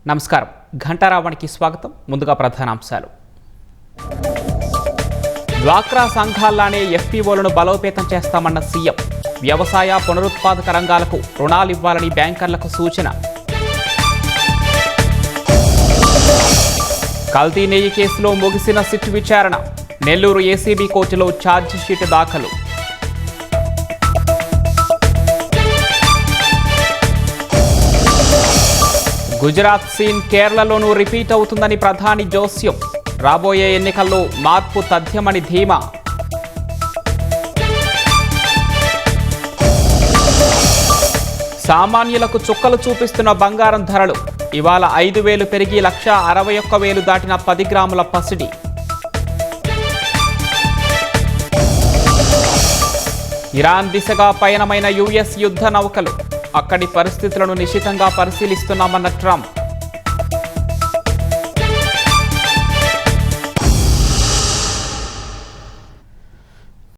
నమస్కారం. ఘంటారావానికి స్వాగతం. ముందుగా ప్రధానాంశాలు. డ్వాక్రా సంఘాల్లానే ఎఫ్పీఓలను బలోపేతం చేస్తామన్న సీఎం. వ్యవసాయ పునరుత్పాదక రంగాలకు రుణాలు ఇవ్వాలని బ్యాంకర్లకు సూచన. కల్తీ నెయ్యి కేసులో ముగిసిన సిట్ విచారణ. నెల్లూరు ఏసీబీ కోర్టులో ఛార్జిషీట్ దాఖలు. గుజరాత్ సీన్ కేరళలోనూ రిపీట్ అవుతుందని ప్రధాని జోస్యం. రాబోయే ఎన్నికల్లో మార్పు తథ్యమని ధీమా. సామాన్యులకు చుక్కలు చూపిస్తున్న బంగారం ధరలు. ఇవాళ 5,000 పెరిగి 1,61,000 దాటిన 10 గ్రాముల పసిడి. ఇరాన్ దిశగా పయనమైన యుఎస్ యుద్ధ నౌకలు. అక్కడి పరిస్థితులను నిశితంగా పరిశీలిస్తున్నామన్న ట్రంప్.